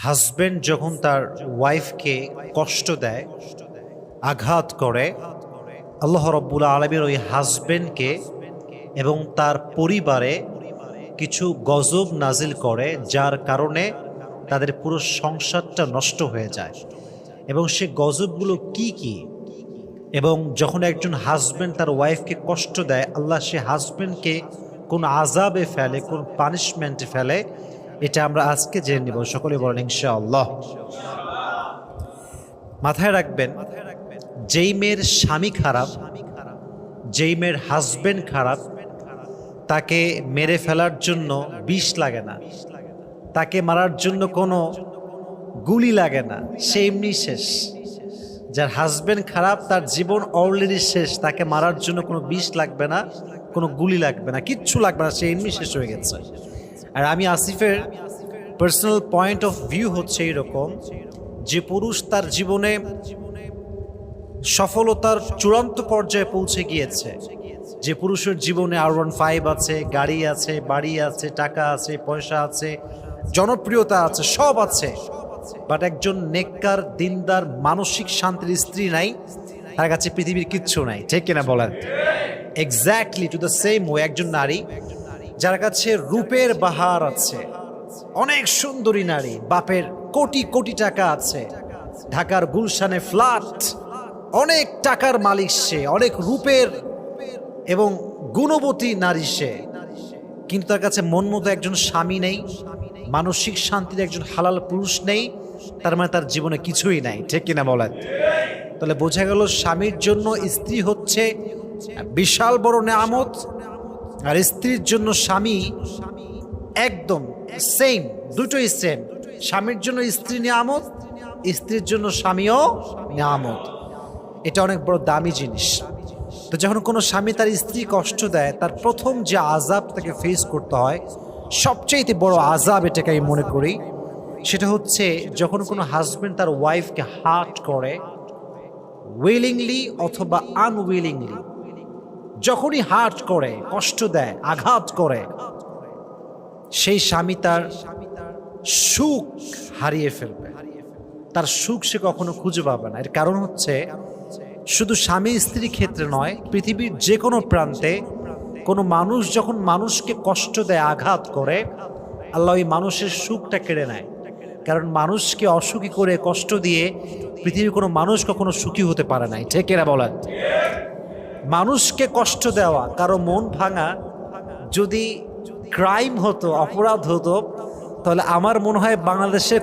Husband যখন তার ওয়াইফকে কষ্ট দেয়, আঘাত করে, আল্লাহ রাব্বুল আলামিন ওই হাজবেন্ডকে এবং তার পরিবারে কিছু গজব নাজিল করে, যার কারণে তাদের পুরো সংসারটা নষ্ট হয়ে যায়। এবং সে গজবগুলো কি কি, এবং যখন একজন হাজবেন্ড তার ওয়াইফকে কষ্ট দেয়, আল্লাহ সে হাজবেন্ডকে কোন আযাবে ফেলে, কোন পানিশমেন্টে ফেলে, এটা আমরা আজকে জেনে নিব। সকলে বলেন ইনশাআল্লাহ। মাথায় রাখবেন, যেই মেয়ের স্বামী খারাপ, যেই মেয়ের হাজবেন্ড খারাপ, তাকে মেরে ফেলার জন্য বিষ লাগে না, তাকে মারার জন্য কোনো গুলি লাগে না, সে এমনি শেষ। যার হাজবেন্ড খারাপ, তার জীবন অলরেডি শেষ, তাকে মারার জন্য কোনো বিষ লাগবে না, কোনো গুলি লাগবে না, কিচ্ছু লাগবে না, সে এমনি শেষ হয়ে গেছে। আর আমি আসিফের পার্সোনাল পয়েন্ট অফ ভিউ হচ্ছে এইরকম, যে পুরুষ তার জীবনে সফলতার চূড়ান্ত পর্যায়ে পৌঁছে গিয়েছে, যে পুরুষের জীবনে R15 আছে, গাড়ি আছে, বাড়ি আছে, টাকা আছে, পয়সা আছে, জনপ্রিয়তা আছে, সব আছে, বাট একজন নেককার দিনদার মানসিক শান্তির স্ত্রী নাই, তার কাছে পৃথিবীর কিচ্ছু নাই। ঠিক কিনা বলেন? Exactly to the same way, একজন নারী যার কাছে রূপের বাহার আছে, অনেক সুন্দরী নারী, বাপের কোটি কোটি টাকা আছে, ঢাকার গুলশানে ফ্ল্যাট, অনেক টাকার মালিক সে, অনেক রূপের এবং গুণবতী নারী সে, কিন্তু তার কাছে মন মতো একজন স্বামী নেই, মানসিক শান্তির একজন হালাল পুরুষ নেই, তার মানে তার জীবনে কিছুই নাই। ঠিক কিনা বলেন? তাহলে বোঝা গেল, স্বামীর জন্য স্ত্রী হচ্ছে বিশাল বড় নেয়ামত, আর স্ত্রীর জন্য স্বামী একদম সেম, দুটোই সেম। স্বামীর জন্য স্ত্রী নেয়ামত, স্ত্রীর জন্য স্বামীও নেয়ামত। এটা অনেক বড় দামি জিনিস। তো যখন কোনো স্বামী তার স্ত্রী কষ্ট দেয়, তার প্রথম যে আযাব তাকে ফেস করতে হয়, সবচেয়ে বড় আযাব এটাকে আমি মনে করি, সেটা হচ্ছে যখন কোনো হাজবেন্ড তার ওয়াইফকে হার্ট করে, উইলিংলি অথবা আনউইলিংলি, যখনই হার্ট করে, কষ্ট দেয়, আঘাত করে, সেই স্বামী তার সুখ হারিয়ে ফেলবে, তার সুখ সে কখনো খুঁজে পাবে না। এর কারণ হচ্ছে, শুধু স্বামী স্ত্রীর ক্ষেত্রে নয়, পৃথিবীর যে কোনো প্রান্তে কোনো মানুষ যখন মানুষকে কষ্ট দেয়, আঘাত করে, আল্লাহ ওই মানুষের সুখটা কেড়ে নেয়। কারণ মানুষকে অসুখী করে, কষ্ট দিয়ে পৃথিবীর কোনো মানুষ কখনো সুখী হতে পারে নাই। ঠিক এরা বলেন? মানুষকে কষ্ট দেওয়া, কারো মন ভাঙা যদি ক্রাইম হতো, অপরাধ হতো, তাহলে আমার মনে হয় বাংলাদেশের